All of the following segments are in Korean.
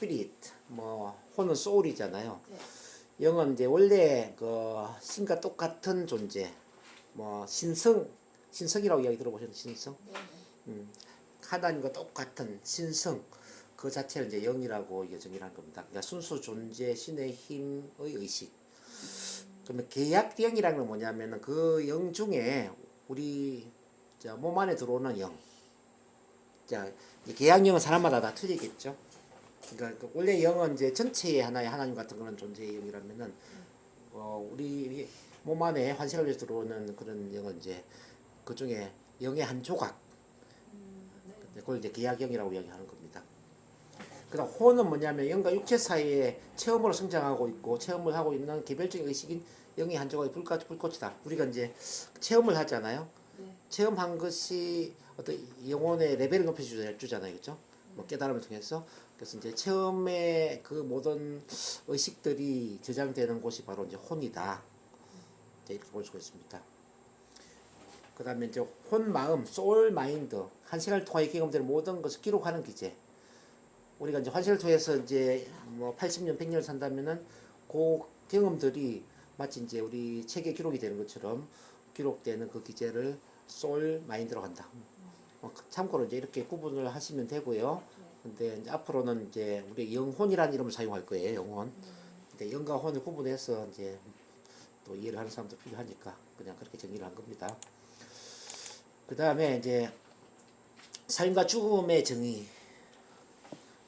스피릿, 뭐 혼은 소울이잖아요. 네. 영은 이제 원래 그 신과 똑같은 존재, 뭐 신성이라고 이야기 들어보셨나요? 신성? 네. 음, 하나님과 똑같은 신성 그 자체를 이제 영이라고 이게 정의한 겁니다. 그러니까 순수 존재, 신의 힘의 의식. 그러면 계약영이라는 건 뭐냐면은 그 영 중에 우리 몸 안에 들어오는 영. 자, 계약영은 사람마다 다 틀리겠죠. 그러니까 그 원래 영은 이제 전체의 하나의 하나님 같은 그런 존재의 영이라면은 우리 몸 안에 환생을 위해서 들어오는 그런 영은 이제 그 중에 영의 한 조각. 네. 그걸 이제 계약영이라고 이야기하는 겁니다. 그다음 혼은 뭐냐면 영과 육체 사이에 체험으로 성장하고 있고 체험을 하고 있는 개별적인 의식인 영의 한 조각의 불꽃이다. 우리가 이제 체험을 하잖아요. 네. 체험한 것이 어떤 영혼의 레벨을 높여주잖아요, 그렇죠? 뭐 깨달음을 통해서. 그래서 이제 체험의 그 모든 의식들이 저장되는 곳이 바로 이제 혼이다. 이렇게 볼 수가 있습니다. 그 다음에 이제 혼 마음, 소울 마인드, 한생을 통하여 경험되는 모든 것을 기록하는 기제. 우리가 이제 환생을 통해서 이제 뭐 80년, 100년을 산다면은 그 경험들이 마치 이제 우리 책에 기록이 되는 것처럼 기록되는 그 기제를 소울 마인드로 한다. 참고로 이제 이렇게 구분을 하시면 되고요. 근데 이제 앞으로는 이제 우리 영혼이라는 이름을 사용할 거예요, 영혼. 근데 영과 혼을 구분해서 이제 또 이해를 하는 사람도 필요하니까 그냥 그렇게 정리를 한 겁니다. 그 다음에 이제 삶과 죽음의 정의.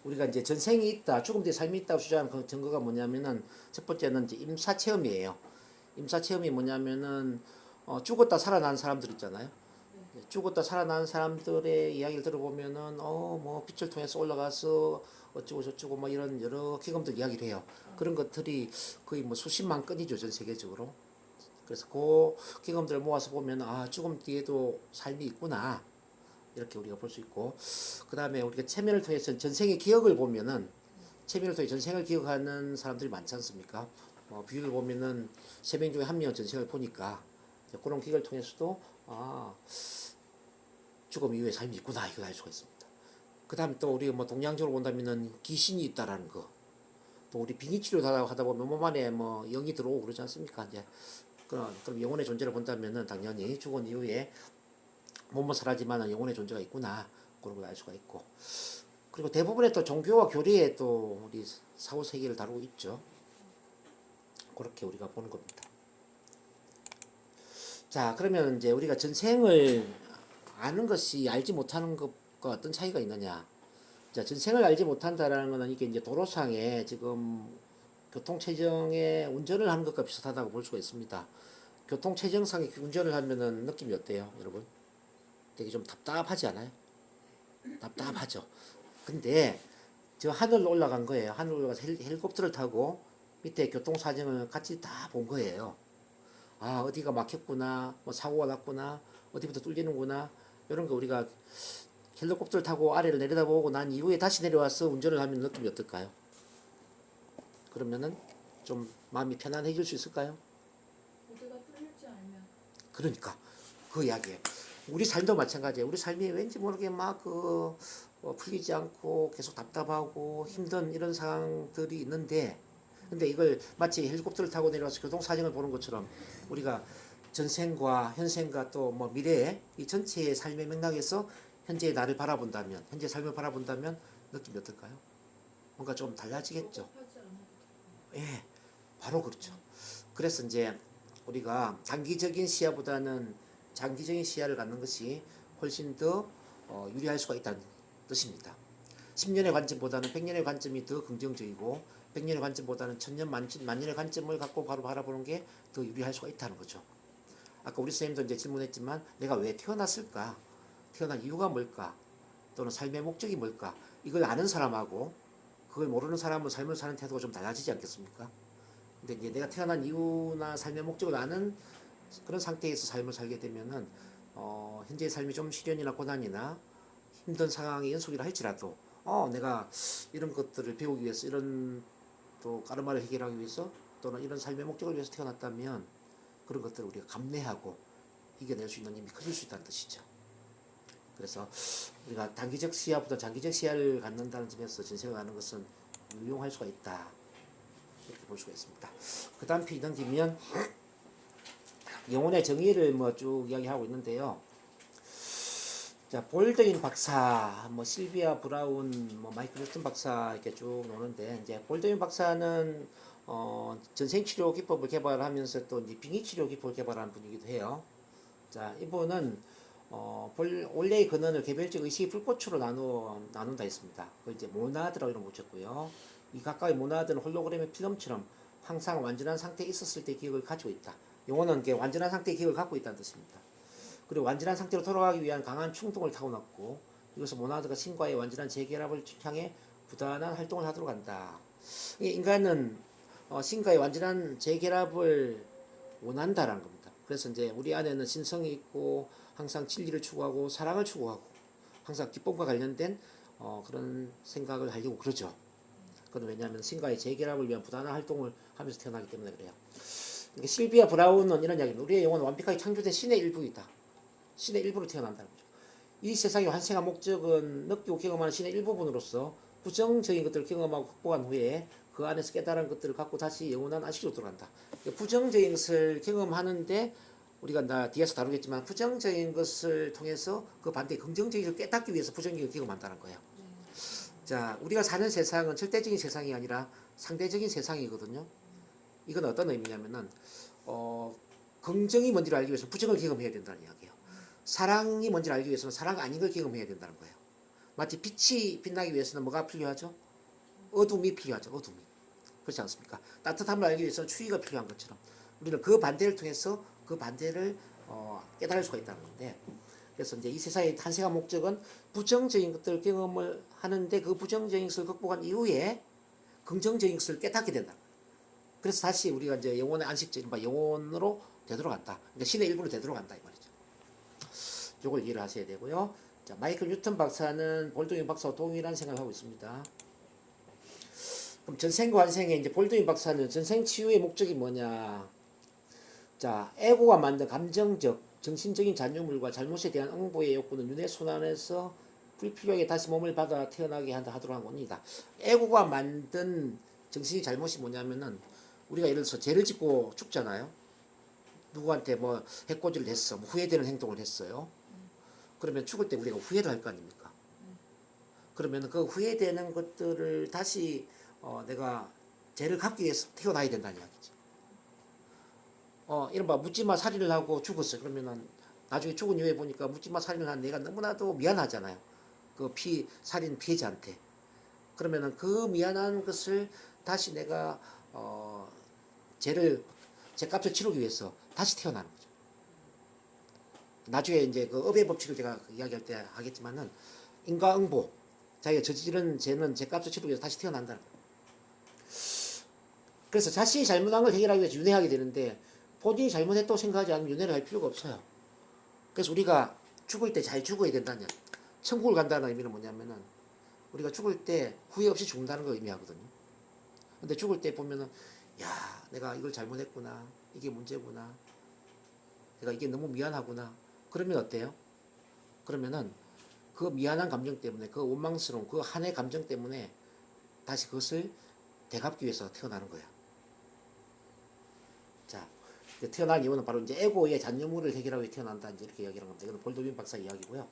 우리가 이제 전생이 있다, 죽음 뒤에 삶이 있다고 주장하는 그 증거가 뭐냐면은 첫 번째는 이제 임사 체험이에요. 임사 체험이 뭐냐면은 죽었다 살아난 사람들 있잖아요. 죽었다 살아난 사람들의 이야기를 들어보면은 뭐 빛을 통해서 올라가서 어쩌고 저쩌고 뭐 이런 여러 경험들 이야기를 해요. 그런 것들이 거의 뭐 수십만 건이죠, 전 세계적으로. 그래서 그 경험들을 모아서 보면 죽음 뒤에도 삶이 있구나. 이렇게 우리가 볼 수 있고, 그 다음에 우리가 체면을 통해서 전생의 기억을 보면은 체면을 통해 전생을 기억하는 사람들이 많지 않습니까? 비유를 보면은 3명 중에 1명은 전생을 보니까 그런 기억을 통해서도 죽음 이후에 삶이 있구나 이걸 알 수가 있습니다. 그 다음에 또 우리가 뭐 동양적으로 본다면은 귀신이 있다라는 거, 또 우리 빙의치료 하다 보면 몸 안에 뭐 영이 들어오고 그러지 않습니까? 이제 그럼 영혼의 존재를 본다면은 당연히 죽은 이후에 몸은 사라지만 영혼의 존재가 있구나 그런 걸 알 수가 있고, 그리고 대부분의 또 종교와 교리에 또 우리 사후 세계를 다루고 있죠. 그렇게 우리가 보는 겁니다. 자, 그러면 이제 우리가 전생을 아는 것이 알지 못하는 것과 어떤 차이가 있느냐? 자, 전생을 알지 못한다라는 것은 이게 이제 도로상에 지금 교통체증에 운전을 하는 것과 비슷하다고 볼 수가 있습니다. 교통체증상에 운전을 하면은 느낌이 어때요, 여러분? 되게 좀 답답하지 않아요? 답답하죠. 근데 저 하늘로 올라간 거예요. 하늘로 올라가서 헬리콥터를 타고 밑에 교통사정을 같이 다 본 거예요. 어디가 막혔구나, 뭐 사고가 났구나, 어디부터 뚫리는구나, 이런 거 우리가 헬리콥터를 타고 아래를 내려다보고 난 이후에 다시 내려와서 운전을 하면 느낌이 어떨까요? 그러면은 좀 마음이 편안해질 수 있을까요? 어디가 뚫릴지 알면. 그러니까 그 이야기예요. 우리 삶도 마찬가지예요. 우리 삶이 왠지 모르게 막 풀리지 않고 계속 답답하고 힘든 이런 상황들이 있는데, 근데 이걸 마치 헬리콥터를 타고 내려와서 교통사정을 보는 것처럼 우리가 전생과 현생과 또 뭐 미래의 이 전체의 삶의 맥락에서 현재의 나를 바라본다면, 현재 삶을 바라본다면 느낌이 어떨까요? 뭔가 좀 달라지겠죠. 하지 않아도 예, 바로 그렇죠. 그래서 이제 우리가 단기적인 시야보다는 장기적인 시야를 갖는 것이 훨씬 더 유리할 수가 있다는 뜻입니다. 10년의 관점보다는 100년의 관점이 더 긍정적이고 100년의 관점보다는 1000년 만년의 관점을 갖고 바로 바라보는 게 더 유리할 수가 있다는 거죠. 아까 우리 선생님도 이제 질문했지만 내가 왜 태어났을까? 태어난 이유가 뭘까? 또는 삶의 목적이 뭘까? 이걸 아는 사람하고 그걸 모르는 사람은 삶을 사는 태도가 좀 달라지지 않겠습니까? 근데 이제 내가 태어난 이유나 삶의 목적을 아는 그런 상태에서 삶을 살게 되면은 현재의 삶이 좀 시련이나 고난이나 힘든 상황의 연속이라 할지라도 내가 이런 것들을 배우기 위해서 이런 또 까르마를 해결하기 위해서 또는 이런 삶의 목적을 위해서 태어났다면 그런 것들을 우리가 감내하고 이겨낼 수 있는 힘이 커질 수 있다는 뜻이죠. 그래서 우리가 단기적 시야보다 장기적 시야를 갖는다는 점에서 전생을 하는 것은 유용할 수가 있다. 이렇게 볼 수가 있습니다. 그 다음 페이지 넘기면 영혼의 정의를 뭐 쭉 이야기하고 있는데요. 자, 볼드윈 박사, 뭐 실비아 브라운, 뭐 마이클 뉴턴 박사 이렇게 쭉 노는데, 이제 볼드윈 박사는 전생치료 기법을 개발하면서 또 이제 빙의치료 기법을 개발한 분이기도 해요. 자, 이분은 원래의 근원을 개별적 의식의 불꽃으로 나눈다 했습니다. 그걸 이제 모나드라고 이름 붙였고요. 이 각각의 모나드는 홀로그램의 필름처럼 항상 완전한 상태에 있었을 때 기억을 가지고 있다. 영혼은 완전한 상태의 기억을 갖고 있다는 뜻입니다. 그리고 완전한 상태로 돌아가기 위한 강한 충동을 타고났고, 이것은 모나드가 신과의 완전한 재결합을 향해 부단한 활동을 하도록 한다. 인간은 신과의 완전한 재결합을 원한다라는 겁니다. 그래서 이제 우리 안에는 신성이 있고 항상 진리를 추구하고 사랑을 추구하고 항상 기쁨과 관련된 그런 생각을 하려고 그러죠. 그건 왜냐하면 신과의 재결합을 위한 부단한 활동을 하면서 태어나기 때문에 그래요. 그러니까 실비아 브라운은 이런 이야기입니다. 우리의 영혼은 완벽하게 창조된 신의 일부이다. 신의 일부로 태어난다는 거죠. 이 세상의 환생한 목적은 느끼고 경험하는 신의 일부분으로서 부정적인 것들을 경험하고 극복한 후에 그 안에서 깨달은 것들을 갖고 다시 영원한 안식으로 들어간다. 부정적인 것을 경험하는데 우리가 뒤에서 다루겠지만 부정적인 것을 통해서 그 반대 긍정적인 것을 깨닫기 위해서 부정적인 걸 경험한다는 거예요. 자, 우리가 사는 세상은 절대적인 세상이 아니라 상대적인 세상이거든요. 이건 어떤 의미냐면은 긍정이 뭔지를 알기 위해서 부정을 경험해야 된다는 이야기예요. 사랑이 뭔지를 알기 위해서는 사랑 아닌 걸 경험해야 된다는 거예요. 마치 빛이 빛나기 위해서는 뭐가 필요하죠? 어둠이 필요하죠. 어둠이. 그렇지 않습니까? 따뜻함을 알기 위해서는 추위가 필요한 것처럼 우리는 그 반대를 통해서 그 반대를 깨달을 수가 있다는 건데, 그래서 이제 이 세상의 탄생한 목적은 부정적인 것들 경험을 하는데 그 부정적인 것을 극복한 이후에 긍정적인 것을 깨닫게 된다. 그래서 다시 우리가 이제 영혼의 안식처, 영혼으로 되돌아간다. 그러니까 신의 일부로 되돌아간다 이 말이죠. 이걸 이해를 하셔야 되고요. 자, 마이클 뉴턴 박사는 볼드윈 박사와 동일한 생각을 하고 있습니다. 그럼 전생과 환생에 이제 볼드윈 박사는 전생 치유의 목적이 뭐냐? 자, 에고가 만든 감정적, 정신적인 잔유물과 잘못에 대한 응보의 욕구는 윤회 순환에서 불필요하게 다시 몸을 받아 태어나게 하도록 한 겁니다. 에고가 만든 정신의 잘못이 뭐냐면은 우리가 예를 들어서 죄를 짓고 죽잖아요. 누구한테 뭐 해코지를 했어, 뭐 후회되는 행동을 했어요. 그러면 죽을 때 우리가 후회를 할 거 아닙니까? 그러면 그 후회되는 것들을 다시 내가 죄를 갚기 위해서 태어나야 된다는 이야기죠. 이른바 묻지마 살인을 하고 죽었어. 그러면은 나중에 죽은 이후에 보니까 묻지마 살인을 한 내가 너무나도 미안하잖아요. 그 살인 피해자한테. 그러면은 그 미안한 것을 다시 내가 죄값을 치르기 위해서 다시 태어나는 거죠. 나중에 이제 그 업의 법칙을 제가 이야기할 때 하겠지만은 인과응보, 자기가 저지른 죄는 죄값을 치르기 위해서 다시 태어난다는 거예요. 그래서 자신이 잘못한 걸 해결하기 위해서 윤회하게 되는데 본인이 잘못했다고 생각하지 않으면 윤회를 할 필요가 없어요. 그래서 우리가 죽을 때 잘 죽어야 된다는 이야기. 천국을 간다는 의미는 뭐냐면은 우리가 죽을 때 후회 없이 죽는다는 걸 의미하거든요. 근데 죽을 때 보면은 야, 내가 이걸 잘못했구나. 이게 문제구나. 내가 이게 너무 미안하구나. 그러면 어때요? 그러면은 그 미안한 감정 때문에, 그 원망스러운 그 한의 감정 때문에 다시 그것을 되갚기 위해서 태어나는 거야. 자, 태어난 이유는 바로 이제 에고의 잔여물을 해결하기 위해 태어난다. 이제 이렇게 이야기하는 겁니다. 이건 볼드윈 박사 이야기고요.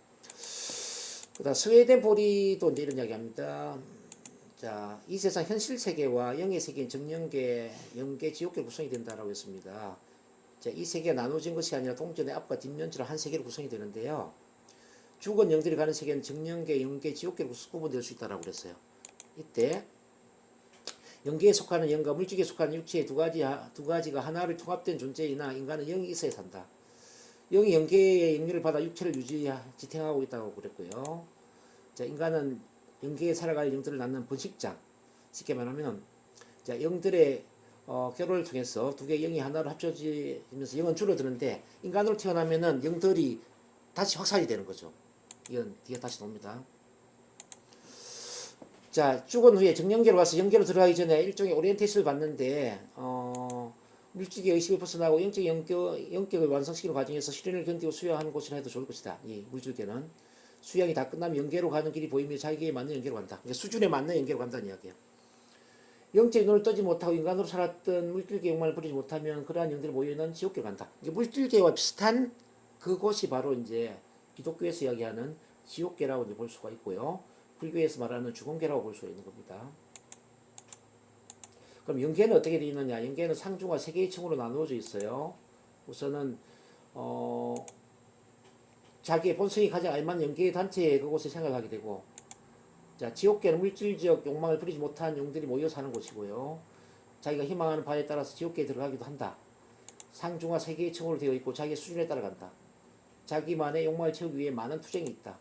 그다음 스웨덴 보리도 이제 이런 이야기합니다. 자, 이 세상 현실 세계와 영의 세계인 정령계, 영계, 지옥계 구성이 된다라고 했습니다. 자, 이 세계가 나눠진 것이 아니라 동전의 앞과 뒷면처럼 한 세계로 구성이 되는데요. 죽은 영들이 가는 세계는 정령계, 영계, 지옥계로 구분될 수 있다라고 그랬어요. 이때 영계에 속하는 영과 물질에 속하는 육체의 두 가지가 하나를 통합된 존재이나 인간은 영이 있어야 산다. 영이 영계의 영리를 받아 육체를 지탱하고 있다고 그랬고요. 자, 인간은 영계에 살아갈 영들을 낳는 번식장. 쉽게 말하면 자, 영들의 결혼을 통해서 두 개의 영이 하나로 합쳐지면서 영은 줄어드는데 인간으로 태어나면은 영들이 다시 확산이 되는 거죠. 이건 뒤에 다시 나옵니다. 자, 죽은 후에 정령계로 가서 영계로 들어가기 전에 일종의 오리엔테이션을 받는데 물질의 의식을 벗어나고 영적 영격을 완성시키는 과정에서 시련을 견디고 수양하는 곳이라 해도 좋을 것이다. 이 물질계는 수양이 다 끝나면 영계로 가는 길이 보이며 자기에게 맞는 영계로 간다. 그러니까 수준에 맞는 영계로 간다는 이야기예요. 영적인 눈을 뜨지 못하고 인간으로 살았던 물질계 욕망을 버리지 못하면 그러한 영들이 모여있는 지옥계로 간다. 이게 물질계와 비슷한 그곳이 바로 이제 기독교에서 이야기하는 지옥계라고 이제 볼 수가 있고요. 불교에서 말하는 죽음계라고 볼 수가 있는 겁니다. 그럼 영계는 어떻게 되어 있느냐? 영계는 상중하 세 개의 층으로 나누어져 있어요. 우선은 자기의 본성이 가장 알맞는 영계의 단체에 그곳에 생활을 하게 되고, 자, 지옥계는 물질적 욕망을 부리지 못한 영들이 모여 사는 곳이고요. 자기가 희망하는 바에 따라서 지옥계에 들어가기도 한다. 상중하 세 개의 층으로 되어 있고 자기의 수준에 따라 간다. 자기만의 욕망을 채우기 위해 많은 투쟁이 있다.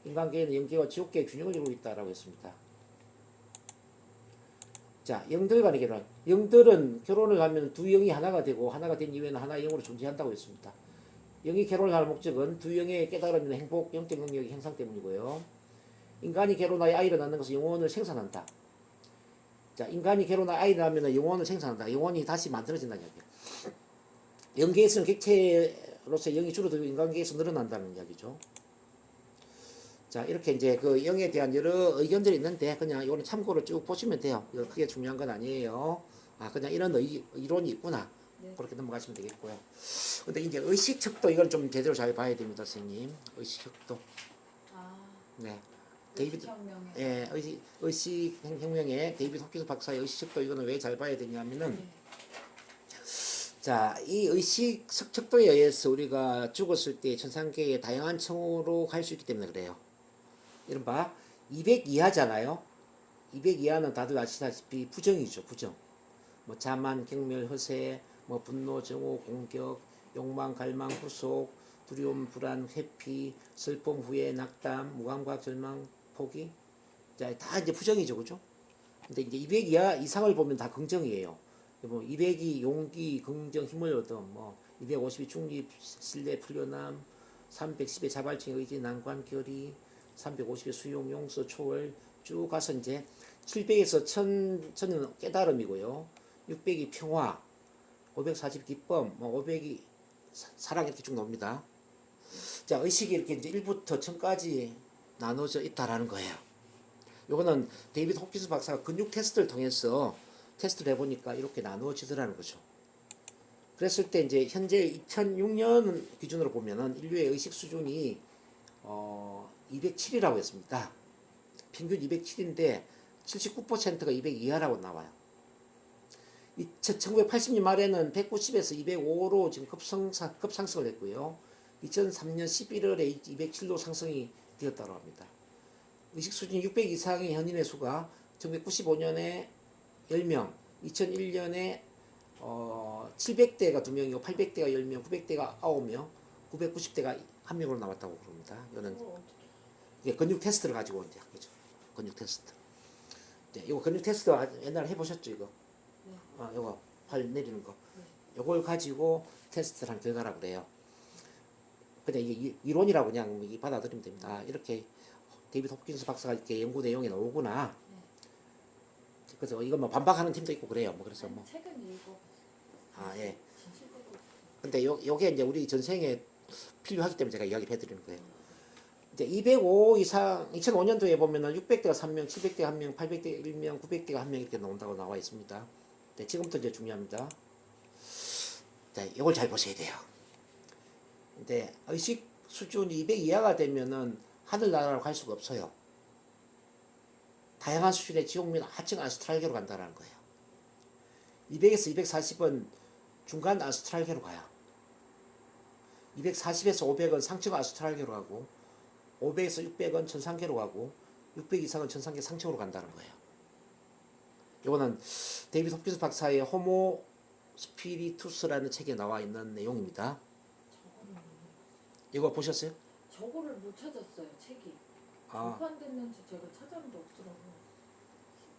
인간계에는 영계와 지옥계의 균형을 이루고 있다라고 했습니다. 자, 영들 간의 결혼. 영들은 결혼을 하면 두 영이 하나가 되고 하나가 된 이후에는 하나의 영으로 존재한다고 했습니다. 영이 결혼을 하는 목적은 두 영의 깨달음이나 행복, 영적 능력의 향상 때문이고요. 인간이 결혼하여 아이를 낳는 것은 영혼을 생산한다. 자, 인간이 결혼하여 아이를 낳으면 영혼을 생산한다. 영혼이 다시 만들어진다는 이야기예요. 영계에서는 객체로서 영이 줄어들고 인간계에서 늘어난다는 이야기죠. 자, 이렇게 이제 그 영에 대한 여러 의견들이 있는데 그냥 이거는 참고로 쭉 보시면 돼요. 이거 크게 중요한 건 아니에요. 아, 그냥 이런 이론이 있구나. 네. 그렇게 넘어가시면 되겠고요. 근데 이제 의식척도 이건 좀 제대로 잘 봐야 됩니다, 선생님. 의식척도. 아, 네. 데이비드, 혁명에. 예, 의식혁명의 데이비드 호킨스 박사의 의식척도 이거는 왜 잘 봐야 되냐면은, 네. 자, 이 의식척도에 의해서 우리가 죽었을 때 천상계의 다양한 층으로 갈 수 있기 때문에 그래요. 이른바 200 이하잖아요. 200 이하는 다들 아시다시피 부정이죠. 부정. 뭐 자만, 경멸, 허세, 뭐 분노, 정오, 공격, 욕망, 갈망, 후속, 두려움, 불안, 회피, 슬픔, 후회, 낙담, 무감각, 절망, 포기. 자, 다 이제 부정이죠. 그죠? 근데 이제 200 이하 이상을 보면 다 긍정이에요. 뭐 200이 용기, 긍정, 힘을 얻음, 뭐 250이 중립, 신뢰, 풀려남, 310의 자발적 의지, 난관, 결의, 350의 수용, 용서, 초월 쭉 가서 이제 700에서 1000은 깨달음이고요. 600이 평화, 540 기쁨, 뭐 500이 사랑 이렇게 쭉 나옵니다. 자, 의식이 이렇게 이제 1부터 1000까지 나눠져 있다라는 거예요. 요거는 데이비드 호킨스 박사가 근육 테스트를 통해서 테스트를 해보니까 이렇게 나누어지더라는 거죠. 그랬을 때 이제 현재 2006년 기준으로 보면은 인류의 의식 수준이 207이라고 했습니다. 평균 207인데 79%가 200 이하라고 나와요. 1980년 말에는 190에서 205로 지금 급상승을 했고요. 2003년 11월에 207로 상승이 되었다고 합니다. 의식 수준 600 이상의 현인의 수가 1995년에 10명, 2001년에 700대가 2명이고 800대가 10명, 900대가 9명, 990대가 1명으로 나왔다고 그럽니다. 이거는 이게 근육 테스트를 가지고 이제 그죠. 근육 테스트. 네, 이거 근육 테스트 옛날에 해보셨죠 이거? 네. 이거 팔 내리는 거. 네. 이걸 가지고 테스트를 한 결과라고 그래요. 그냥 이게 이론이라고 그냥 받아들이면 됩니다. 이렇게 데이비드 호킨스 박사가 이렇게 연구 내용이 나오구나. 네. 그래서 이거 뭐 반박하는 팀도 있고 그래요. 뭐 그래서 뭐. 책은 읽어. 예. 진실되고. 근데 요게 이제 우리 전생에 필요하기 때문에 제가 이야기를 해드리는 거예요. 이제 205 이상, 2005년도에 보면은 600대가 3명, 700대가 1명, 800대가 1명, 900대가 1명 이렇게 나온다고 나와 있습니다. 네, 지금부터 이제 중요합니다. 네, 이걸 잘 보셔야 돼요. 근데 의식 수준이 200 이하가 되면은 하늘나라로 갈 수가 없어요. 다양한 수준의 지옥 및 하층 아스트랄계로 간다는 거예요. 200에서 240은 중간 아스트랄계로 가요. 240에서 500은 상층 아스트랄계로 가고 500에서 600은 천상계로 가고 600 이상은 천상계 상층으로 간다는 거예요. 이거는 데이비드 호킨스 박사의 호모 스피리투스라는 책에 나와 있는 내용입니다. 이거 보셨어요? 저거를 못 찾았어요. 책이. 출판됐는지 제가 찾았는데 없더라고요.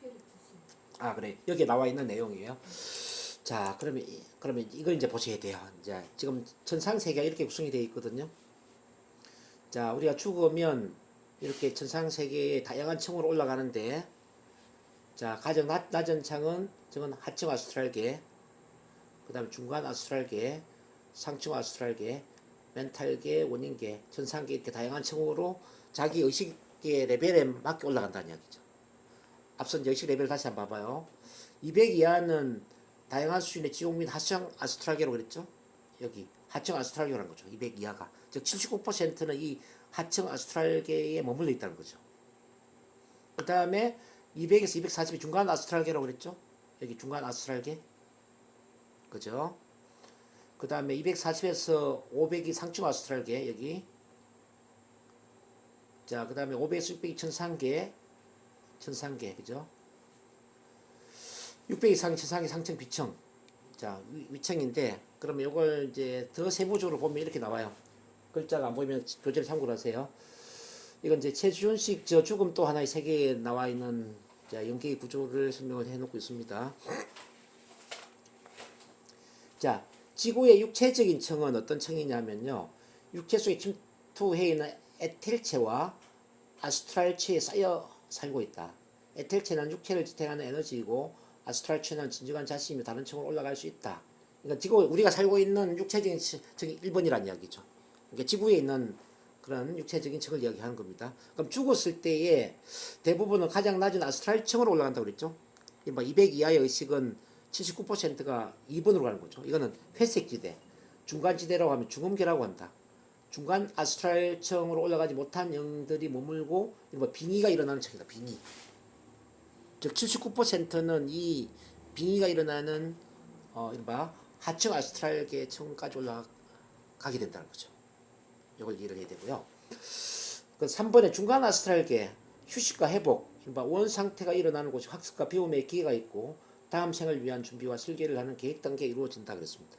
스피리투스. 그래. 여기에 나와 있는 내용이에요. 자, 그러면 이걸 이제 보셔야 돼요. 이제 지금 천상 세계가 이렇게 구성이 되어 있거든요. 자, 우리가 죽으면 이렇게 천상 세계의 다양한 층으로 올라가는데, 자, 가장 낮은 창은 저건 하층 아스트랄계, 그다음에 중간 아스트랄계, 상층 아스트랄계, 멘탈계, 원인계, 천상계 이렇게 다양한 층으로 자기 의식의 레벨에 맞게 올라간다는 이야기죠. 앞선 의식 레벨 다시 한번 봐봐요. 200 이하는 다양한 수준의 지옥 및 하청 아스트랄계로 그랬죠. 여기 하청 아스트랄계라는 거죠. 200 이하가. 즉 79%는 이 하청 아스트랄계에 머물러 있다는 거죠. 그 다음에 200에서 240이 중간 아스트랄계라고 그랬죠. 여기 중간 아스트랄계. 그죠? 그 다음에 240에서 500이 상층 아스트랄계 여기. 자, 그 다음에 500에서 600이 천상계, 그죠? 600 이상이 천상계 상층 비층. 자, 위층인데, 그러면 이걸 이제 더 세부적으로 보면 이렇게 나와요. 글자가 안 보이면 교재를 참고를 하세요. 이건 이제 최준식 저 죽음 또 하나의 세계에 나와 있는 자, 연계의 구조를 설명을 해 놓고 있습니다. 자, 지구의 육체적인 층은 어떤 층이냐면요. 육체 속에 침투해 있는 에텔체와 아스트랄체에 쌓여 살고 있다. 에텔체는 육체를 지탱하는 에너지이고 아스트랄체는 진정한 자신이며 다른 층으로 올라갈 수 있다. 그러니까 지구 우리가 살고 있는 육체적인 층이 1번이라는 이야기죠. 그러니까 지구에 있는 그런 육체적인 층을 이야기하는 겁니다. 그럼 죽었을 때에 대부분은 가장 낮은 아스트랄층으로 올라간다고 그랬죠. 200 이하의 의식은 79%가 2번으로 가는 거죠. 이거는 회색지대, 중간지대라고 하면 중음계라고 한다. 중간 아스트랄층으로 올라가지 못한 영들이 머물고 빙의가 일어나는 층이다. 빙의. 즉 79%는 이 빙의가 일어나는 하층 아스트랄계층까지 올라가게 된다는 거죠. 이걸 이해를 해야 되고요. 그 3번에 중간 아스트랄계 휴식과 회복, 원 상태가 일어나는 곳이 학습과 배움의 기회가 있고 다음 생을 위한 준비와 설계를 하는 계획 단계에 이루어진다 그랬습니다.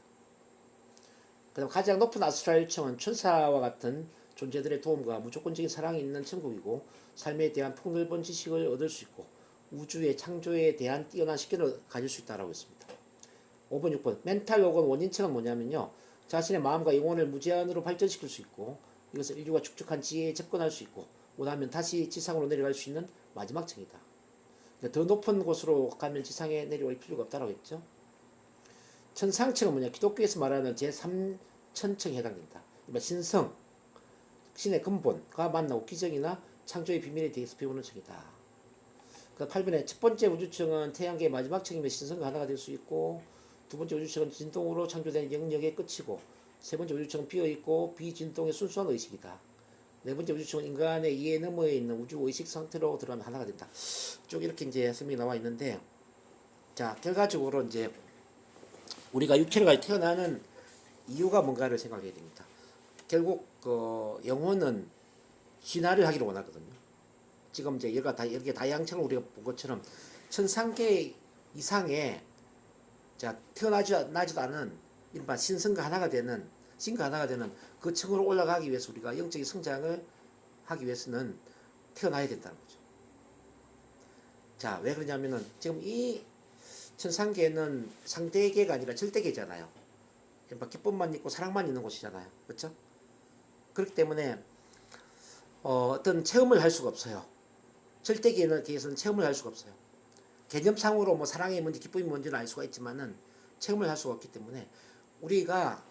그다음 가장 높은 아스트랄층은 천사와 같은 존재들의 도움과 무조건적인 사랑이 있는 천국이고 삶에 대한 폭넓은 지식을 얻을 수 있고 우주의 창조에 대한 뛰어난 식견을 가질 수 있다라고 했습니다. 5번, 6번 멘탈 혹은 원인층은 뭐냐면요. 자신의 마음과 영혼을 무제한으로 발전시킬 수 있고 이것을 인류가 축적한 지혜에 접근할 수 있고 원하면 다시 지상으로 내려갈 수 있는 마지막 층이다. 더 높은 곳으로 가면 지상에 내려올 필요가 없다라고 했죠. 천상층은 뭐냐? 기독교에서 말하는 제3천층에 해당된다. 신성, 신의 근본과 만나고 기적이나 창조의 비밀에 대해서 배우는 층이다. 그 8번에 첫 번째 우주층은 태양계의 마지막 층이며 신성과 하나가 될 수 있고 두 번째 우주층은 진동으로 창조된 영역의 끝이고 세 번째 우주층은 비어있고 비진동의 순수한 의식이다. 네 번째 우주층은 인간의 이해 너머에 있는 우주 의식 상태로 들어가면 하나가 된다. 쭉 이렇게 이제 설명이 나와 있는데, 자, 결과적으로 이제 우리가 육체를 가지고 태어나는 이유가 뭔가를 생각해야 됩니다. 결국 그 영혼은 진화를 하기를 원하거든요. 지금 이제 여기 다양층을 우리가 본 것처럼 천상계 이상의 자 태어나지도 않은 일반 신과 하나가 되는 그 층으로 올라가기 위해서 우리가 영적인 성장을 하기 위해서는 태어나야 된다는 거죠. 자, 왜 그러냐면은 지금 이 천상계는 상대계가 아니라 절대계잖아요. 기쁨만 있고 사랑만 있는 곳이잖아요. 그렇죠? 그렇기 때문에 어떤 체험을 할 수가 없어요. 절대계에서는 체험을 할 수가 없어요. 개념상으로 뭐 사랑이 뭔지 기쁨이 뭔지는 알 수가 있지만은 체험을 할 수가 없기 때문에 우리가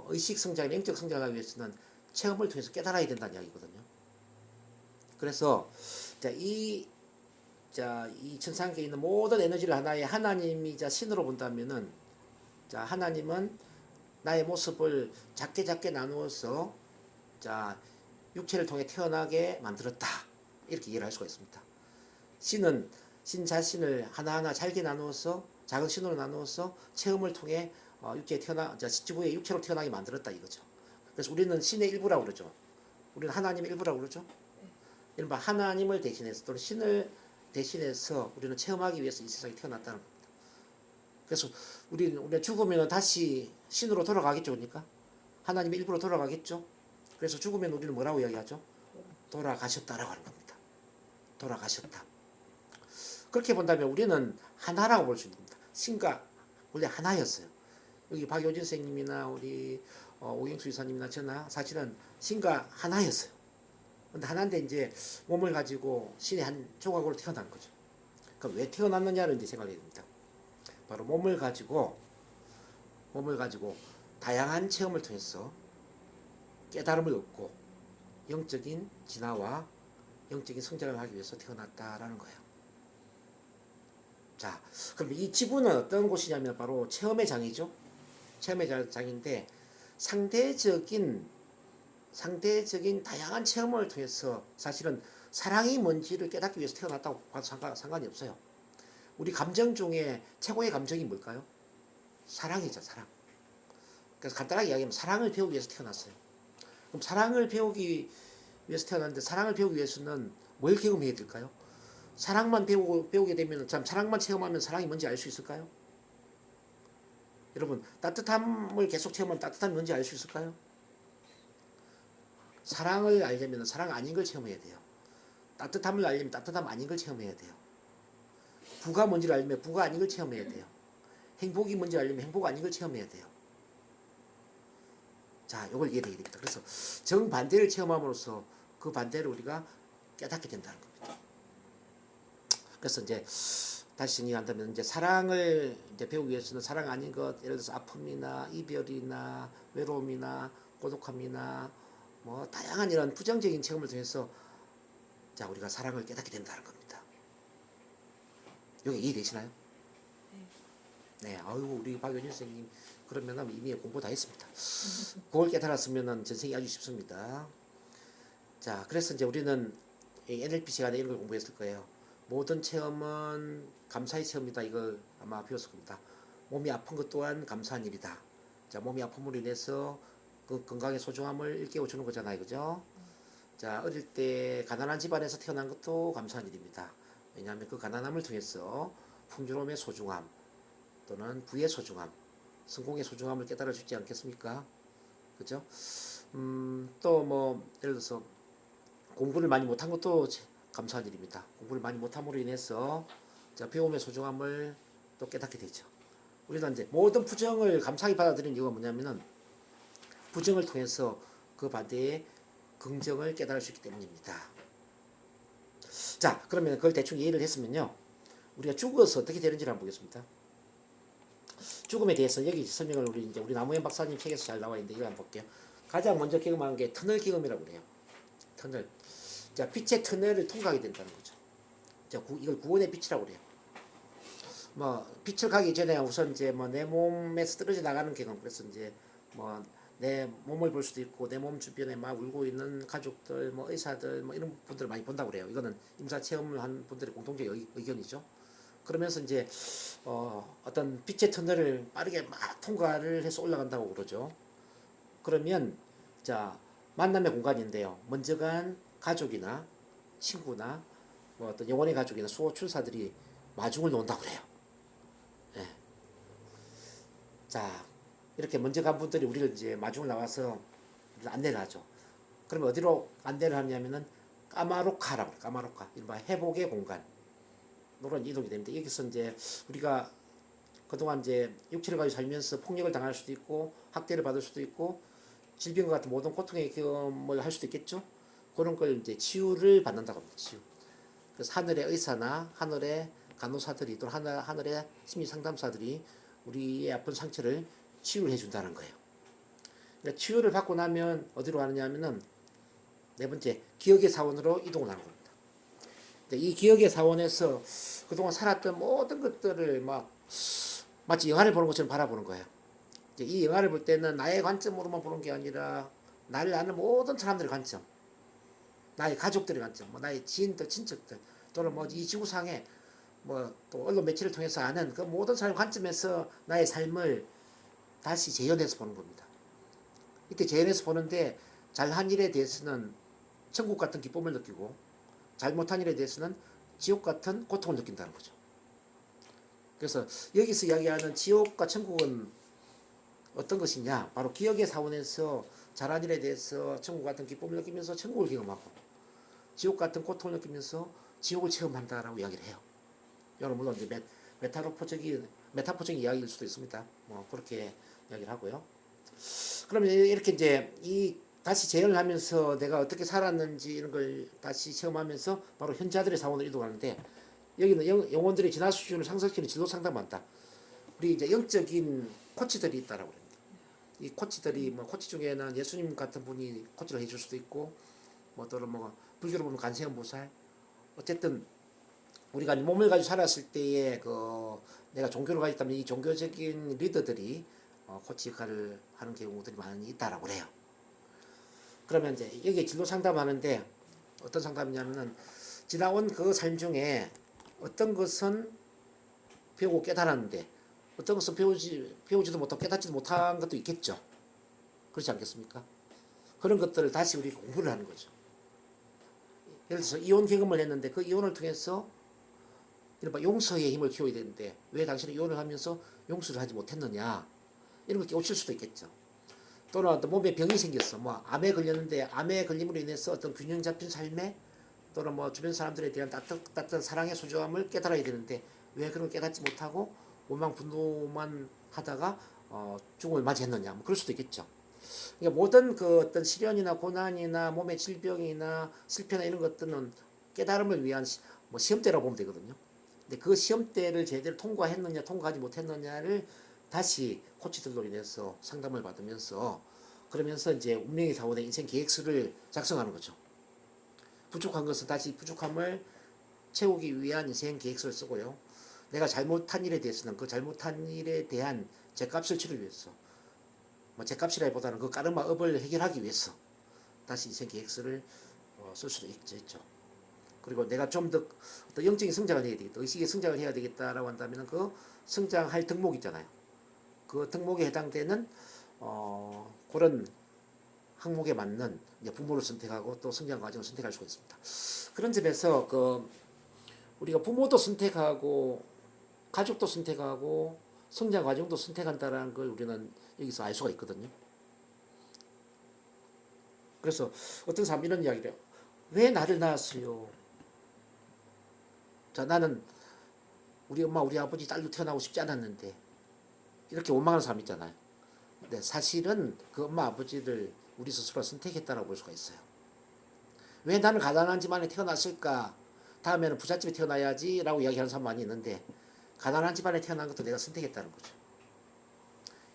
의식 성장, 영적 성장을 하기 위해서는 체험을 통해서 깨달아야 된다는 이야기거든요. 그래서 이 천상계에 있는 모든 에너지를 하나의 하나님이자 신으로 본다면은 하나님은 나의 모습을 작게 나누어서 육체를 통해 태어나게 만들었다. 이렇게 이해를 할 수가 있습니다. 신은 신 자신을 하나하나 잘게 나누어서 작은 신으로 나누어서 체험을 통해 지구의 육체로 태어나게 만들었다 이거죠. 그래서 우리는 신의 일부라고 그러죠. 우리는 하나님의 일부라고 그러죠. 이른바 하나님을 대신해서 또는 신을 대신해서 우리는 체험하기 위해서 이 세상에 태어났다는 겁니다. 그래서 우리가 죽으면 다시 신으로 돌아가겠죠. 그러니까 하나님의 일부로 돌아가겠죠. 그래서 죽으면 우리는 뭐라고 이야기하죠? 돌아가셨다라고 하는 겁니다. 돌아가셨다. 그렇게 본다면 우리는 하나라고 볼 수 있는 겁니다. 신과 원래 하나였어요. 여기 박효진 선생님이나 우리 오경수 이사님이나 저나 사실은 신과 하나였어요. 근데 하나인데 이제 몸을 가지고 신의 한 조각으로 태어난 거죠. 그럼 왜 태어났느냐를 이제 생각해야 됩니다. 바로 몸을 가지고 다양한 체험을 통해서 깨달음을 얻고 영적인 진화와 영적인 성장을 하기 위해서 태어났다라는 거예요. 자, 그럼 이 지구는 어떤 곳이냐면 바로 체험의 장이죠. 체험의 장인데 상대적인 다양한 체험을 통해서 사실은 사랑이 뭔지를 깨닫기 위해서 태어났다고 봐도 상관이 없어요. 우리 감정 중에 최고의 감정이 뭘까요? 사랑이죠, 사랑. 그래서 간단하게 이야기하면 사랑을 배우기 위해서 태어났어요. 그럼 사랑을 배우기 위해서 태어났는데 사랑을 배우기 위해서는 뭘 경험해야 될까요? 사랑만 배우게 되면 참 사랑만 체험하면 사랑이 뭔지 알 수 있을까요? 여러분 따뜻함을 계속 체험하면 따뜻함이 뭔지 알 수 있을까요? 사랑을 알려면 사랑 아닌 걸 체험해야 돼요. 따뜻함을 알려면 따뜻함 아닌 걸 체험해야 돼요. 부가 뭔지를 알려면 부가 아닌 걸 체험해야 돼요. 행복이 뭔지 알려면 행복 아닌 걸 체험해야 돼요. 자, 이걸 이해해야 됩니다. 그래서 정반대를 체험함으로써 그 반대를 우리가 깨닫게 된다는 겁니다. 그래서 이제 다시 정리한다면 이제 사랑을 이제 배우기 위해서는 사랑 아닌 것, 예를 들어서 아픔이나 이별이나 외로움이나 고독함이나 뭐 다양한 이런 부정적인 체험을 통해서 자 우리가 사랑을 깨닫게 된다는 겁니다. 여기 이해되시나요? 네, 아이고 우리 박연희 선생님 그러면 이미 공부 다 했습니다. 그걸 깨달았으면 전생이 아주 쉽습니다. 자, 그래서 이제 우리는 NLP 시간에 이런 걸 공부했을 거예요. 모든 체험은 감사의 체험이다. 이걸 아마 배웠을 겁니다. 몸이 아픈 것 또한 감사한 일이다. 자, 몸이 아픔으로 인해서 그 건강의 소중함을 일깨워주는 거잖아요. 그죠? 자, 어릴 때 가난한 집안에서 태어난 것도 감사한 일입니다. 왜냐하면 그 가난함을 통해서 풍요로움의 소중함 또는 부의 소중함, 성공의 소중함을 깨달아 주지 않겠습니까? 그죠? 또 뭐 예를 들어서 공부를 많이 못한 것도 감사한 일입니다. 공부를 많이 못함으로 인해서 자, 배움의 소중함을 또 깨닫게 되죠. 우리는 이제 모든 부정을 감사히 받아들이는 이유가 뭐냐면은 부정을 통해서 그 반대의 긍정을 깨달을 수 있기 때문입니다. 자, 그러면 그걸 대충 이해를 했으면요. 우리가 죽어서 어떻게 되는지를 한번 보겠습니다. 죽음에 대해서 여기 설명을 우리 나무현 박사님 책에서 잘 나와 있는데 이거 한번 볼게요. 가장 먼저 경험하는 게 터널 경험이라고 그래요. 터널. 자, 빛의 터널을 통과하게 된다는 거죠. 자, 이걸 구원의 빛이라고 그래요. 뭐 빛을 가기 전에 우선 이제 뭐 내 몸에서 떨어져 나가는 경험. 그래서 이제 뭐 내 몸을 볼 수도 있고 내 몸 주변에 막 울고 있는 가족들, 뭐 의사들, 뭐 이런 분들을 많이 본다고 그래요. 이거는 임사 체험을 한 분들의 공통적 의견이죠. 그러면서 이제 어떤 빛의 터널을 빠르게 막 통과를 해서 올라간다고 그러죠. 그러면 자 만남의 공간인데요. 먼저 간 가족이나 친구나 뭐 어떤 영혼의 가족이나 수호출사들이 마중을 놓는다고 그래요. 예. 자 이렇게 먼저 간 분들이 우리를 이제 마중을 나와서 안내를 하죠. 그러면 어디로 안내를 하냐면은 까마로카라고 그래요. 까마로카. 이른바 회복의 공간. 노란 이동이 됩니다. 여기서 이제 우리가 그동안 이제 육체를 가지고 살면서 폭력을 당할 수도 있고 학대를 받을 수도 있고 질병과 같은 모든 고통의 경험을 할 수도 있겠죠. 그런 걸 이제 치유를 받는다고 합니다. 치유. 그래서 하늘의 의사나 하늘의 간호사들이 또 하늘의 심리 상담사들이 우리의 아픈 상처를 치유를 해준다는 거예요. 그러니까 치유를 받고 나면 어디로 가느냐 하면은 네 번째 기억의 사원으로 이동을 하는 겁니다. 이 기억의 사원에서 그동안 살았던 모든 것들을 막 마치 영화를 보는 것처럼 바라보는 거예요. 이 영화를 볼 때는 나의 관점으로만 보는 게 아니라 나를 아는 모든 사람들의 관점, 나의 가족들의 관점, 뭐 나의 지인들, 친척들, 또는 뭐 이 지구상에 뭐 또 언론 매체를 통해서 아는 그 모든 사람의 관점에서 나의 삶을 다시 재현해서 보는 겁니다. 이때 재현해서 보는데 잘한 일에 대해서는 천국 같은 기쁨을 느끼고 잘못한 일에 대해서는 지옥 같은 고통을 느낀다는 거죠. 그래서 여기서 이야기하는 지옥과 천국은 어떤 것이냐? 바로 기억의 사원에서 잘한 일에 대해서 천국 같은 기쁨을 느끼면서 천국을 경험하고 지옥 같은 고통을 느끼면서 지옥을 체험한다라고 이야기를 해요. 여러분 물론 이제 메타포적인 이야기일 수도 있습니다. 뭐 그렇게 이야기를 하고요. 그러면 이렇게 이제 이 다시 재현을 하면서 내가 어떻게 살았는지 이런 걸 다시 체험하면서 바로 현자들의 사원으로 이동하는데 여기는 영혼들의 진화 수준을 상승시키는 진로 상담을 한다. 우리 이제 영적인 코치들이 있다라고 합니다. 이 코치들이 뭐 코치 중에는 예수님 같은 분이 코치를 해줄 수도 있고 뭐 또는 뭐 불교로 보면 간세음보살 어쨌든 우리가 몸을 가지고 살았을 때에 그 내가 종교를 가지고 있다면 이 종교적인 리더들이 코치 역할을 하는 경우들이 많이 있다라고 그래요. 그러면 이제 여기 진로 상담하는데 어떤 상담이냐면은 지나온 그 삶 중에 어떤 것은 배우고 깨달았는데 어떤 것은 배우지도 못하고 깨닫지도 못한 것도 있겠죠. 그렇지 않겠습니까? 그런 것들을 다시 우리가 공부를 하는 거죠. 예를 들어서 이혼 경험을 했는데 그 이혼을 통해서 이른바 용서의 힘을 키워야 되는데 왜 당신은 이혼을 하면서 용서를 하지 못했느냐 이런 걸 깨우칠 수도 있겠죠. 또는 어떤 몸에 병이 생겼어. 뭐 암에 걸렸는데 암에 걸림으로 인해서 어떤 균형 잡힌 삶에 또는 뭐 주변 사람들에 대한 따뜻한 사랑의 소중함을 깨달아야 되는데 왜 그런 걸 깨닫지 못하고 원망 분노만 하다가 죽음을 맞이했느냐 뭐 그럴 수도 있겠죠. 그러니까 모든 그 어떤 시련이나 고난이나 몸의 질병이나 실패나 이런 것들은 깨달음을 위한 뭐 시험대라고 보면 되거든요. 근데 그 시험대를 제대로 통과했느냐 통과하지 못했느냐를 다시 코치들로 인해서 상담을 받으면서 그러면서 이제 운명이 사고된 인생 계획서를 작성하는 거죠. 부족한 것은 다시 부족함을 채우기 위한 인생 계획서를 쓰고요. 내가 잘못한 일에 대해서는 그 잘못한 일에 대한 죗값을 치르기 위해서 뭐 죗값이라기보다는 그 까르마 업을 해결하기 위해서 다시 인생 계획서를 쓸 수도 있죠. 그리고 내가 좀 더 영적인 성장을 해야 되겠다. 의식의 성장을 해야 되겠다라고 한다면 그 성장할 덕목 있잖아요. 그 덕목에 해당되는 그런 항목에 맞는 이제 부모를 선택하고 또 성장 과정을 선택할 수가 있습니다. 그런 점에서 그 우리가 부모도 선택하고 가족도 선택하고 성장 과정도 선택한다라는 걸 우리는 여기서 알 수가 있거든요. 그래서 어떤 사람이 이런 이야기를 해요. 왜 나를 낳았어요? 자, 나는 우리 엄마, 우리 아버지 딸로 태어나고 싶지 않았는데 이렇게 원망하는 사람 있잖아요. 근데 사실은 그 엄마, 아버지를 우리 스스로 선택했다라고 볼 수가 있어요. 왜 나는 가난한 집안에 태어났을까? 다음에는 부잣집에 태어나야지 라고 이야기하는 사람 많이 있는데 가난한 집안에 태어난 것도 내가 선택했다는 거죠.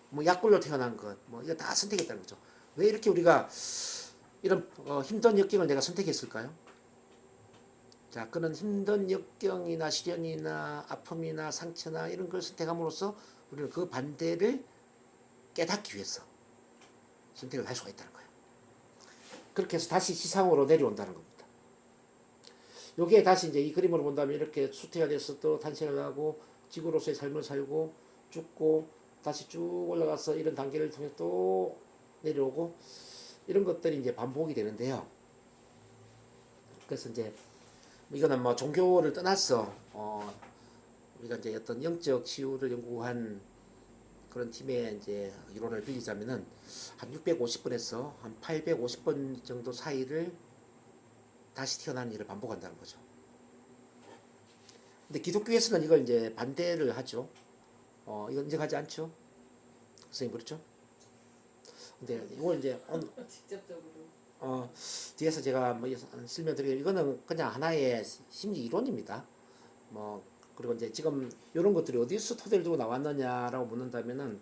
뭐 약골로 태어난 것, 뭐 이거 다 선택했다는 거죠. 왜 이렇게 우리가 이런 힘든 역경을 내가 선택했을까요? 자, 그런 힘든 역경이나 시련이나 아픔이나 상처나 이런 걸 선택함으로써 우리는 그 반대를 깨닫기 위해서 선택을 할 수가 있다는 거예요. 그렇게 해서 다시 지상으로 내려온다는 겁니다. 여기에 다시 이제 이 그림으로 본다면 이렇게 수태가 돼서 또 탄생을 하고 지구로서의 삶을 살고 죽고 다시 쭉 올라가서 이런 단계를 통해 또 내려오고 이런 것들이 이제 반복이 되는데요. 그래서 이제 이거는 뭐 종교를 떠나서 우리가 이제 어떤 영적 치유를 연구한 그런 팀의 이제 이론을 빌리자면은 한 650번에서 한 850번 정도 사이를 다시 태어나는 일을 반복한다는 거죠. 근데 기독교에서는 이걸 이제 반대를 하죠. 이건 인정하지 않죠. 선생님 그렇죠? 근데 이걸 이제 직접적으로 뒤에서 제가 뭐 설명드리면 이거는 그냥 하나의 심리 이론입니다. 뭐 그리고 이제 지금 이런 것들이 어디서 토대를 두고 나왔느냐라고 묻는다면은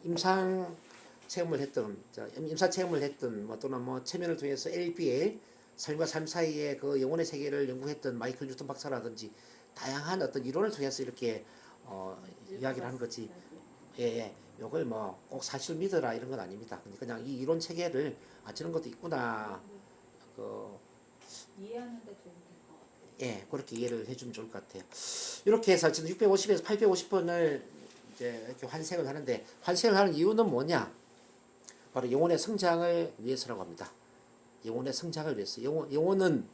임상 체험을 했던 임사 체험을 했던 뭐 또는 뭐 체면을 통해서 LBL 삶과 삶 사이의 그 영혼의 세계를 연구했던 마이클 뉴턴 박사라든지 다양한 어떤 이론을 통해서 이렇게 이야기를 하는 거지. 예, 요걸 뭐 꼭 사실 믿어라 이런 건 아닙니다. 근데 그냥 이 이론 체계를 저런 것도 있구나. 이해하는 데 도움이 될 것 같아요. 예, 그렇게 이해를 해주면 좋을 것 같아요. 이렇게 해서 지금 650에서 850번을 이제 이렇게 환생을 하는데 환생을 하는 이유는 뭐냐? 바로 영혼의 성장을 위해서라고 합니다. 영혼의 성장을 위해서. 영혼은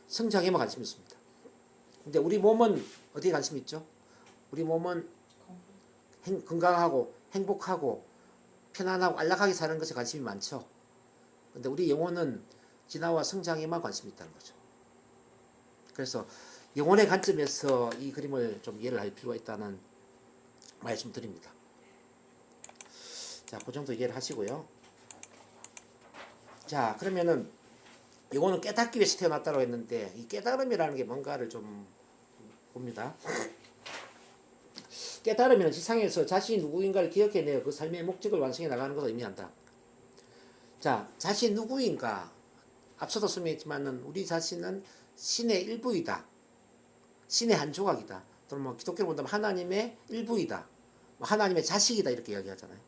성장에만 관심이 있습니다. 근데 우리 몸은 어디에 관심이 있죠? 우리 몸은 건강하고 행복하고 편안하고 안락하게 사는 것에 관심이 많죠. 근데 우리 영혼은 진화와 성장에만 관심이 있다는 거죠. 그래서 영혼의 관점에서 이 그림을 좀 이해를 할 필요가 있다는 말씀 드립니다. 자, 그 정도 이해를 하시고요. 자, 그러면은 영혼은 깨닫기 위해서 태어났다고 했는데 이 깨달음이라는 게 뭔가를 좀 봅니다. 깨달으면 지상에서 자신이 누구인가를 기억해내어 그 삶의 목적을 완성해 나가는 것을 의미한다. 자, 자신이 누구인가? 앞서도 설명했지만은 우리 자신은 신의 일부이다. 신의 한 조각이다. 또는 뭐 기독교로 본다면 하나님의 일부이다. 뭐 하나님의 자식이다 이렇게 이야기하잖아요.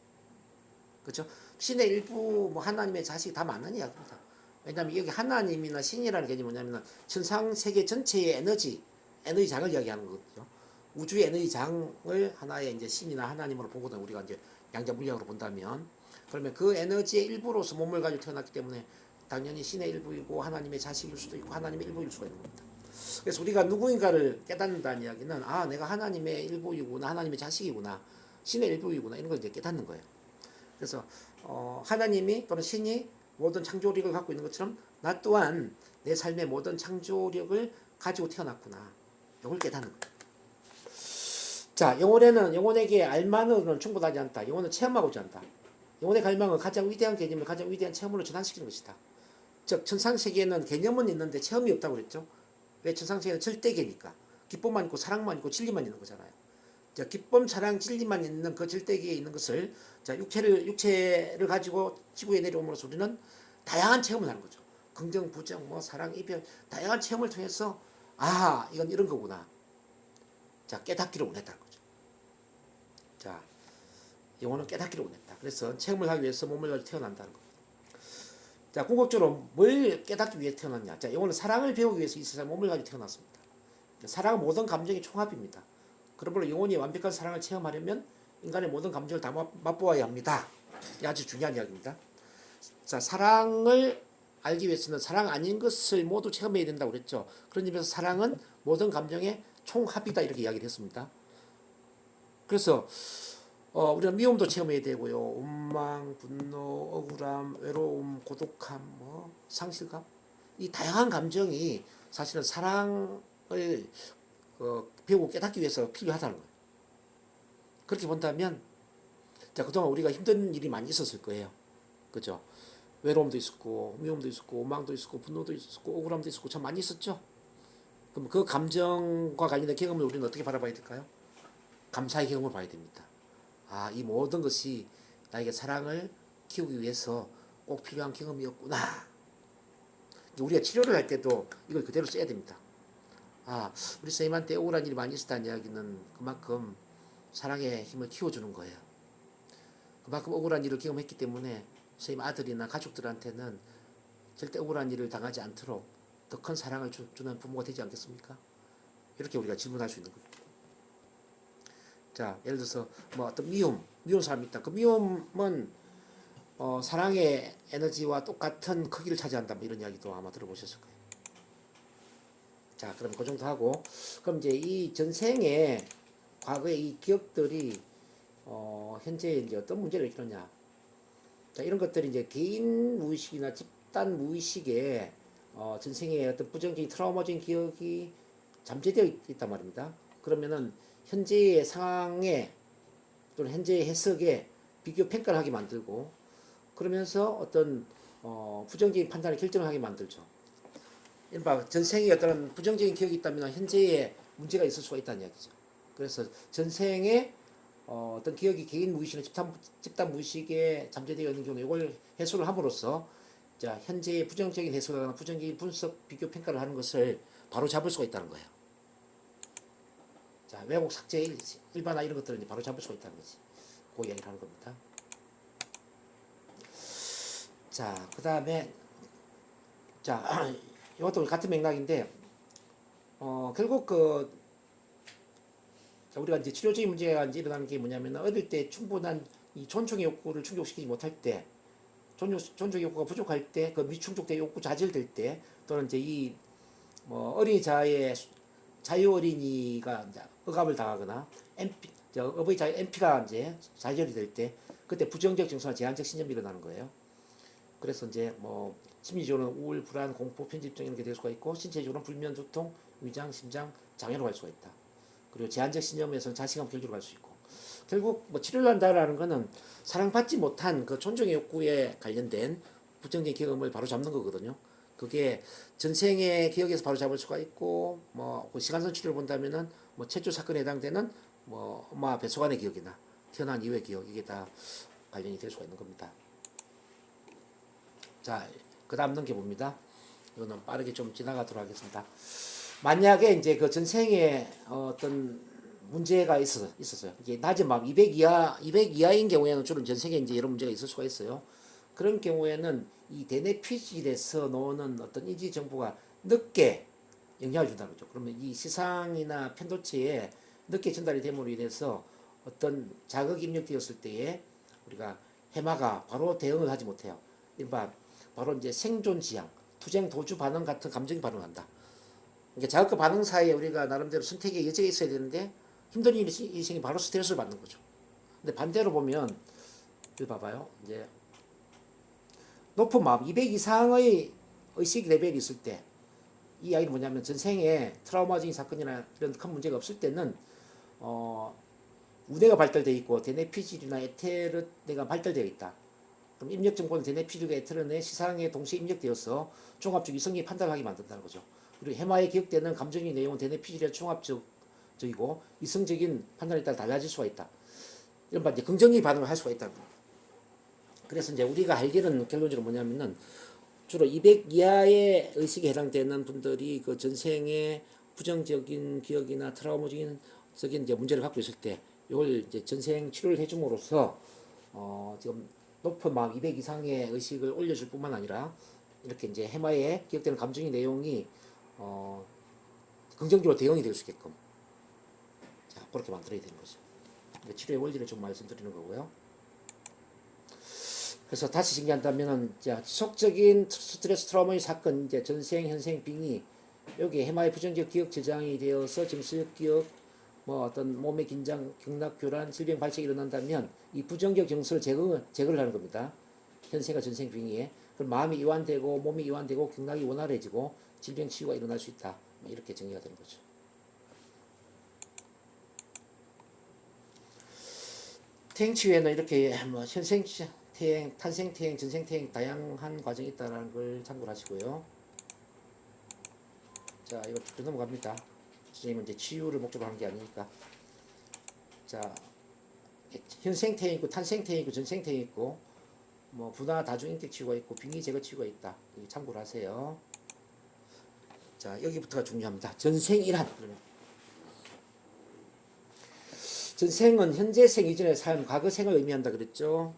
그렇죠? 신의 일부, 뭐 하나님의 자식 다 맞는 이야기입니다. 왜냐하면 여기 하나님이나 신이라는 개념이 뭐냐면 천상 세계 전체의 에너지 장을 이야기하는 거거든요. 우주의 에너지 장을 하나의 이제 신이나 하나님으로 보거든. 우리가 이제 양자 물리학으로 본다면, 그러면 그 에너지의 일부로서 몸을 가지고 태어났기 때문에 당연히 신의 일부이고 하나님의 자식일 수도 있고 하나님의 일부일 수가 있는 겁니다. 그래서 우리가 누구인가를 깨닫는다는 이야기는 내가 하나님의 일부이구나, 하나님의 자식이구나, 신의 일부이구나 이런 걸 이제 깨닫는 거예요. 그래서 하나님이 또는 신이 모든 창조력을 갖고 있는 것처럼 나 또한 내 삶의 모든 창조력을 가지고 태어났구나. 이걸 깨닫는 거예요. 자, 영혼에게 알만으로는 충분하지 않다. 영혼은 체험하고자 한다. 영혼의 갈망은 가장 위대한 개념을 가장 위대한 체험으로 전환시키는 것이다. 즉 천상세계에는 개념은 있는데 체험이 없다고 그랬죠. 왜? 천상세계는 절대계니까. 기쁨만 있고 사랑만 있고 진리만 있는 거잖아요. 자, 기쁨, 사랑, 진리만 있는 그 절대계에 있는 것을 자, 육체를 가지고 지구에 내려옴으로써 우리는 다양한 체험을 하는 거죠. 긍정, 부정, 뭐 사랑, 이별, 다양한 체험을 통해서 이건 이런 거구나. 자, 깨닫기를 원했다는 거죠. 자, 영혼은 깨닫기를 원했다. 그래서 체험을 하기 위해서 몸을 가지고 태어난다는 거예요. 자, 궁극적으로 뭘 깨닫기 위해 태어났냐? 자, 영혼은 사랑을 배우기 위해서 이 세상에 몸을 가지고 태어났습니다. 사랑은 모든 감정의 총합입니다. 그러므로 영혼이 완벽한 사랑을 체험하려면 인간의 모든 감정을 다 맛보아야 합니다. 이 아주 중요한 이야기입니다. 자, 사랑을 알기 위해서는 사랑 아닌 것을 모두 체험해야 된다고 그랬죠. 그런 의미에서 사랑은 모든 감정의 총합이다 이렇게 이야기를 했습니다. 그래서 우리가 미움도 체험해야 되고요. 원망, 분노, 억울함, 외로움, 고독함, 뭐 상실감, 이 다양한 감정이 사실은 사랑을 배우고 깨닫기 위해서 필요하다는 거예요. 그렇게 본다면, 자, 그동안 우리가 힘든 일이 많이 있었을 거예요. 그죠? 외로움도 있었고, 미움도 있었고, 원망도 있었고, 분노도 있었고, 억울함도 있었고, 참 많이 있었죠? 그럼 그 감정과 관련된 경험을 우리는 어떻게 바라봐야 될까요? 감사의 경험을 봐야 됩니다. 이 모든 것이 나에게 사랑을 키우기 위해서 꼭 필요한 경험이었구나. 우리가 치료를 할 때도 이걸 그대로 써야 됩니다. 우리 선생님한테 억울한 일이 많이 있었다는 이야기는 그만큼 사랑의 힘을 키워주는 거예요. 그만큼 억울한 일을 경험했기 때문에 선생님 아들이나 가족들한테는 절대 억울한 일을 당하지 않도록 더 큰 사랑을 주는 부모가 되지 않겠습니까? 이렇게 우리가 질문할 수 있는 겁니다. 자, 예를 들어서 뭐 어떤 미움 사람이 있다. 그 미움은 사랑의 에너지와 똑같은 크기를 차지한다. 뭐 이런 이야기도 아마 들어보셨을 거예요. 자, 그럼 그 정도 하고, 그럼 이제 이 전생에 과거의 이 기억들이 현재 이제 어떤 문제를 일으키느냐. 자, 이런 것들이 이제 개인 무의식이나 집단 무의식에 전생에 어떤 부정적인 트라우마적인 기억이 잠재되어 있단 말입니다. 그러면은 현재의 상황에 또는 현재의 해석에 비교 평가를 하게 만들고, 그러면서 어떤 부정적인 판단을 결정을 하게 만들죠. 이른바 전생에 어떤 부정적인 기억이 있다면 현재에 문제가 있을 수가 있다는 이야기죠. 그래서 전생에 어떤 기억이 개인 무의식이나 집단 무의식에 잠재되어 있는 경우에 이걸 해소를 함으로써 자, 현재의 부정적인 해석이나 부정적인 분석, 비교, 평가를 하는 것을 바로 잡을 수가 있다는 거예요. 자, 왜곡, 삭제, 일반화 이런 것들을 이제 바로 잡을 수가 있다는 거지. 그 이야기를 하는 겁니다. 자, 그 다음에 자, 이것도 같은 맥락인데 결국 우리가 이제 치료적인 문제가 이제 일어나는 게 뭐냐면 어릴 때 충분한 이 존중의 욕구를 충족시키지 못할 때, 존중의 욕구가 부족할 때, 그 미충족된 욕구 좌절될 때, 또는 이제 이 어린이자의 자유 어린이가 이제 억압을 당하거나 어버이 자유 MP가 이제 좌절이 될 때, 그때 부정적 증서나 제한적 신념이 일어나는 거예요. 그래서 이제 심리적으로는 우울, 불안, 공포, 편집증 이런 게 될 수가 있고, 신체적으로는 불면, 두통, 위장, 심장, 장애로 갈 수가 있다. 그리고 제한적 신념에서는 자신감 결주로 갈 수 있고, 결국 치료를 한다라는 거는 사랑받지 못한 그 존중의 욕구에 관련된 부정적인 경험을 바로 잡는 거거든요. 그게 전생의 기억에서 바로 잡을 수가 있고, 그 시간선 치료를 본다면은 최초 사건에 해당되는 엄마 뱃속안의 기억이나 태어난 이후의 기억, 이게 다 관련이 될 수가 있는 겁니다. 자, 그 다음 넘겨봅니다. 이거는 빠르게 좀 지나가도록 하겠습니다. 만약에 이제 그 전생에 어떤 문제가 있었어요. 이게 낮은 막 200 이하, 200 이하인 경우에는 주로 전생에 이제 이런 문제가 있을 수가 있어요. 그런 경우에는 이 대뇌피질에서 나오는 어떤 인지 정보가 늦게 영향을 준다는 거죠. 그러면 이 시상이나 편도체에 늦게 전달이 됨으로 인해서 어떤 자극이 입력되었을 때에 우리가 해마가 바로 대응을 하지 못해요. 일반 바로 이제 생존 지향, 투쟁 도주 반응 같은 감정이 발생한다. 그러니까 자극과 반응 사이에 우리가 나름대로 선택의 여지가 있어야 되는데 힘든 일이 생기 바로 스트레스를 받는 거죠. 근데 반대로 보면 여기 봐봐요. 이제 높은 마음 200 이상의 의식 레벨이 있을 때 이 이야기는 뭐냐면 전생에 트라우마적인 사건이나 이런 큰 문제가 없을 때는 우뇌가 발달되어 있고 대뇌피질이나 에테르뇌가 발달되어 있다. 그럼 입력 정보는 대뇌피질과 에테르뇌 시상에 동시에 입력되어서 종합적 이성이 판단하게 만든다는 거죠. 그리고 해마에 기억되는 감정의 내용은 대뇌피질의 종합적이고 이성적인 판단에 따라 달라질 수가 있다. 이런 이제 긍정적인 반응을 할 수가 있다. 그래서 이제 우리가 알기는 결론적으로 뭐냐면은 주로 200 이하의 의식에 해당되는 분들이 그 전생에 부정적인 기억이나 트라우마적인 이제 문제를 갖고 있을 때 이걸 이제 전생 치료를 해줌으로써 지금 높은 막 200 이상의 의식을 올려줄 뿐만 아니라 이렇게 이제 해마에 기억되는 감정의 내용이 긍정적으로 대응이 될 수 있게끔 자 그렇게 만들어야 되는 거죠. 치료의 원리를 좀 말씀드리는 거고요. 그래서 다시 정리한다면은 지속적인 스트레스 트라우마의 사건, 이제 전생, 현생, 빙의 여기에 해마의 부정적 기억 저장이 되어서 정서적 기억, 뭐 어떤 몸의 긴장, 경락 교란, 질병 발생이 일어난다면 이 부정적 정서를 제거를 하는 겁니다. 현생과 전생 빙의에 그럼 마음이 이완되고 몸이 이완되고 경락이 원활해지고 질병 치유가 일어날 수 있다. 뭐 이렇게 정리가 되는 거죠. 퇴행 치유에는 이렇게 뭐 현생 퇴행, 탄생 퇴행, 전생 퇴행 다양한 과정이 있다는 걸 참고를 하시고요. 자, 이거 쭉 넘어갑니다. 선생님은 이제 치유를 목적으로 하는 게 아니니까. 자, 현생 퇴행 있고 탄생 퇴행 있고 전생 퇴행 있고 뭐 분화 다중 인격 치유가 있고 빙의 제거 치유가 있다. 이거 참고를 하세요. 자, 여기부터가 중요합니다. 전생이란 전생은 현재 생 이전의 삶, 과거 생을 의미한다 그랬죠.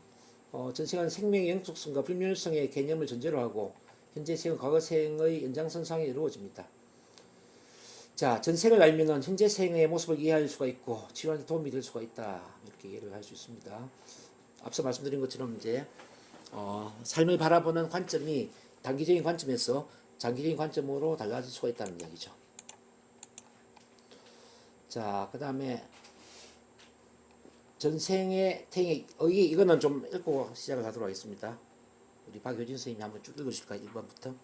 전생은 생명의 영속성과 불멸성의 개념을 전제로 하고 현재 생은 과거 생의 연장선상에 이루어집니다. 자, 전생을 알면은 현재 생의 모습을 이해할 수가 있고 치료하는 데 도움이 될 수가 있다. 이렇게 이해를 할 수 있습니다. 앞서 말씀드린 것처럼 이제 삶을 바라보는 관점이 단기적인 관점에서 장기적인 관점으로 달라질 수가 있다는 이야기죠. 자, 그 다음에 전생의 태행 이거는 좀 읽고 시작을 하도록 하겠습니다. 우리 박효진 선생님이 한번 쭉 읽으실까요? 1번부터.